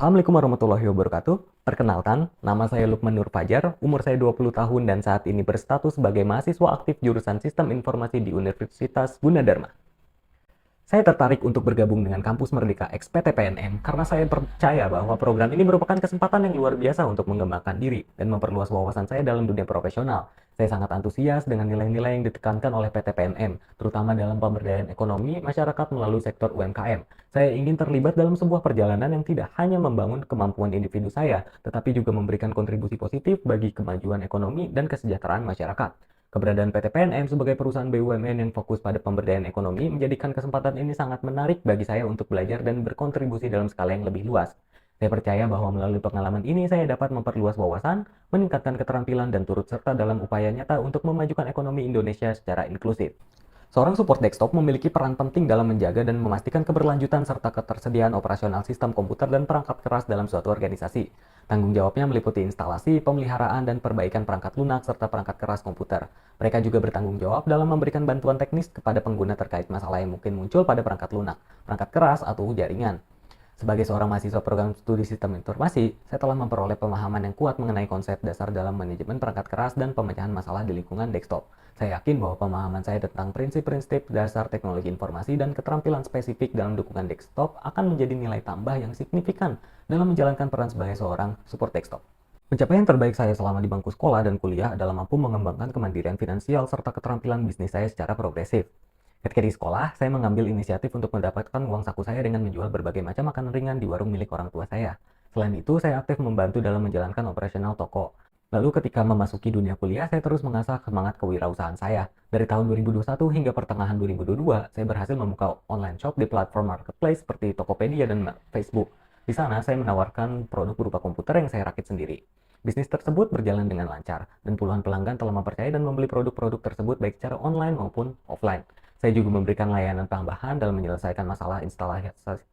Assalamualaikum warahmatullahi wabarakatuh. Perkenalkan, nama saya Lukman Nur Fajar, umur saya 20 tahun dan saat ini berstatus sebagai mahasiswa aktif jurusan Sistem Informasi di Universitas Gunadarma. Saya tertarik untuk bergabung dengan Kampus Merdeka X PTPNM karena saya percaya bahwa program ini merupakan kesempatan yang luar biasa untuk mengembangkan diri dan memperluas wawasan saya dalam dunia profesional. Saya sangat antusias dengan nilai-nilai yang ditekankan oleh PTPNM, terutama dalam pemberdayaan ekonomi masyarakat melalui sektor UMKM. Saya ingin terlibat dalam sebuah perjalanan yang tidak hanya membangun kemampuan individu saya, tetapi juga memberikan kontribusi positif bagi kemajuan ekonomi dan kesejahteraan masyarakat. Keberadaan PT PNM sebagai perusahaan BUMN yang fokus pada pemberdayaan ekonomi menjadikan kesempatan ini sangat menarik bagi saya untuk belajar dan berkontribusi dalam skala yang lebih luas. Saya percaya bahwa melalui pengalaman ini saya dapat memperluas wawasan, meningkatkan keterampilan, dan turut serta dalam upaya nyata untuk memajukan ekonomi Indonesia secara inklusif. Seorang support desktop memiliki peran penting dalam menjaga dan memastikan keberlanjutan serta ketersediaan operasional sistem komputer dan perangkat keras dalam suatu organisasi. Tanggung jawabnya meliputi instalasi, pemeliharaan, dan perbaikan perangkat lunak serta perangkat keras komputer. Mereka juga bertanggung jawab dalam memberikan bantuan teknis kepada pengguna terkait masalah yang mungkin muncul pada perangkat lunak, perangkat keras, atau jaringan. Sebagai seorang mahasiswa program studi sistem informasi, saya telah memperoleh pemahaman yang kuat mengenai konsep dasar dalam manajemen perangkat keras dan pemecahan masalah di lingkungan desktop. Saya yakin bahwa pemahaman saya tentang prinsip-prinsip dasar teknologi informasi dan keterampilan spesifik dalam dukungan desktop akan menjadi nilai tambah yang signifikan dalam menjalankan peran sebagai seorang support desktop. Pencapaian terbaik saya selama di bangku sekolah dan kuliah adalah mampu mengembangkan kemandirian finansial serta keterampilan bisnis saya secara progresif. Ketika di sekolah, saya mengambil inisiatif untuk mendapatkan uang saku saya dengan menjual berbagai macam makanan ringan di warung milik orang tua saya. Selain itu, saya aktif membantu dalam menjalankan operasional toko. Lalu ketika memasuki dunia kuliah, saya terus mengasah semangat kewirausahaan saya. Dari tahun 2021 hingga pertengahan 2022, saya berhasil membuka online shop di platform marketplace seperti Tokopedia dan Facebook. Di sana, saya menawarkan produk berupa komputer yang saya rakit sendiri. Bisnis tersebut berjalan dengan lancar, dan puluhan pelanggan telah mempercayai dan membeli produk-produk tersebut baik secara online maupun offline. Saya juga memberikan layanan tambahan dalam menyelesaikan masalah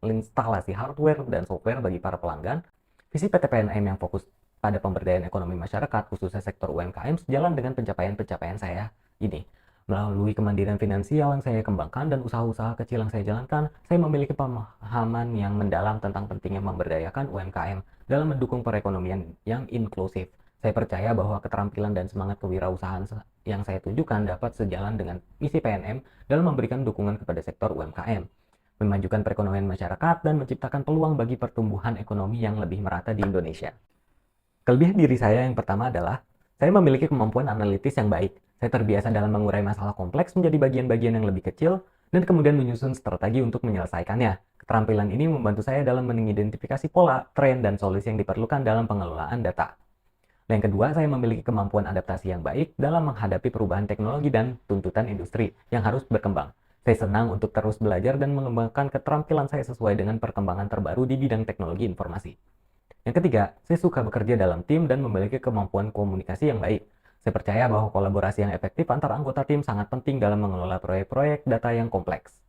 instalasi hardware dan software bagi para pelanggan. Visi PT PNM yang fokus pada pemberdayaan ekonomi masyarakat, khususnya sektor UMKM, sejalan dengan pencapaian-pencapaian saya ini. Melalui kemandirian finansial yang saya kembangkan dan usaha-usaha kecil yang saya jalankan, saya memiliki pemahaman yang mendalam tentang pentingnya memberdayakan UMKM dalam mendukung perekonomian yang inklusif. Saya percaya bahwa keterampilan dan semangat kewirausahaan yang saya tunjukkan dapat sejalan dengan misi PNM dalam memberikan dukungan kepada sektor UMKM, memajukan perekonomian masyarakat, dan menciptakan peluang bagi pertumbuhan ekonomi yang lebih merata di Indonesia. Kelebihan diri saya yang pertama adalah saya memiliki kemampuan analitis yang baik. Saya terbiasa dalam mengurai masalah kompleks menjadi bagian-bagian yang lebih kecil dan kemudian menyusun strategi untuk menyelesaikannya. Keterampilan ini membantu saya dalam mengidentifikasi pola, tren, dan solusi yang diperlukan dalam pengelolaan data. Dan yang kedua, saya memiliki kemampuan adaptasi yang baik dalam menghadapi perubahan teknologi dan tuntutan industri yang harus berkembang. Saya senang untuk terus belajar dan mengembangkan keterampilan saya sesuai dengan perkembangan terbaru di bidang teknologi informasi. Yang ketiga, saya suka bekerja dalam tim dan memiliki kemampuan komunikasi yang baik. Saya percaya bahwa kolaborasi yang efektif antar anggota tim sangat penting dalam mengelola proyek-proyek data yang kompleks.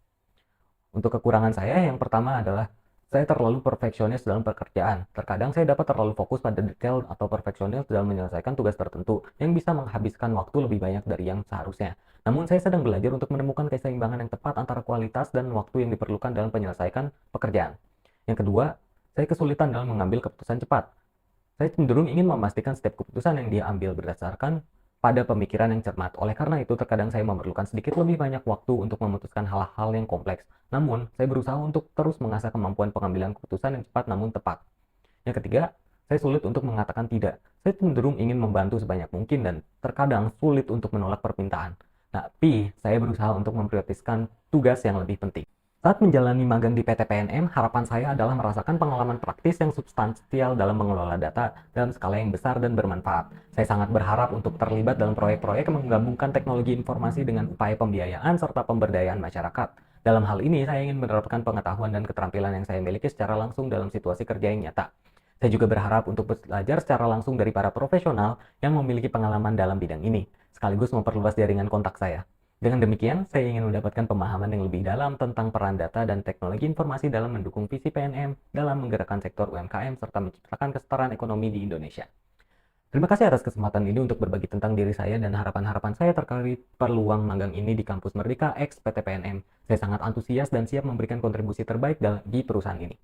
Untuk kekurangan saya, yang pertama adalah saya terlalu perfeksionis dalam pekerjaan. Terkadang saya dapat terlalu fokus pada detail atau perfeksionis dalam menyelesaikan tugas tertentu yang bisa menghabiskan waktu lebih banyak dari yang seharusnya. Namun saya sedang belajar untuk menemukan keseimbangan yang tepat antara kualitas dan waktu yang diperlukan dalam menyelesaikan pekerjaan. Yang kedua, saya kesulitan dalam mengambil keputusan cepat. Saya cenderung ingin memastikan setiap keputusan yang diambil berdasarkan pada pemikiran yang cermat. Oleh karena itu, terkadang saya memerlukan sedikit lebih banyak waktu untuk memutuskan hal-hal yang kompleks. Namun, saya berusaha untuk terus mengasah kemampuan pengambilan keputusan yang cepat namun tepat. Yang ketiga, saya sulit untuk mengatakan tidak. Saya cenderung ingin membantu sebanyak mungkin dan terkadang sulit untuk menolak permintaan. Tapi, saya berusaha untuk memprioritaskan tugas yang lebih penting. Saat menjalani magang di PT PNM, harapan saya adalah merasakan pengalaman praktis yang substansial dalam mengelola data dalam skala yang besar dan bermanfaat. Saya sangat berharap untuk terlibat dalam proyek-proyek yang menggabungkan teknologi informasi dengan upaya pembiayaan serta pemberdayaan masyarakat. Dalam hal ini, saya ingin menerapkan pengetahuan dan keterampilan yang saya miliki secara langsung dalam situasi kerja yang nyata. Saya juga berharap untuk belajar secara langsung dari para profesional yang memiliki pengalaman dalam bidang ini, sekaligus memperluas jaringan kontak saya. Dengan demikian, saya ingin mendapatkan pemahaman yang lebih dalam tentang peran data dan teknologi informasi dalam mendukung visi PNM dalam menggerakkan sektor UMKM serta menciptakan kesetaraan ekonomi di Indonesia. Terima kasih atas kesempatan ini untuk berbagi tentang diri saya dan harapan-harapan saya terkait peluang magang ini di Kampus Merdeka X PT PNM. Saya sangat antusias dan siap memberikan kontribusi terbaik di perusahaan ini.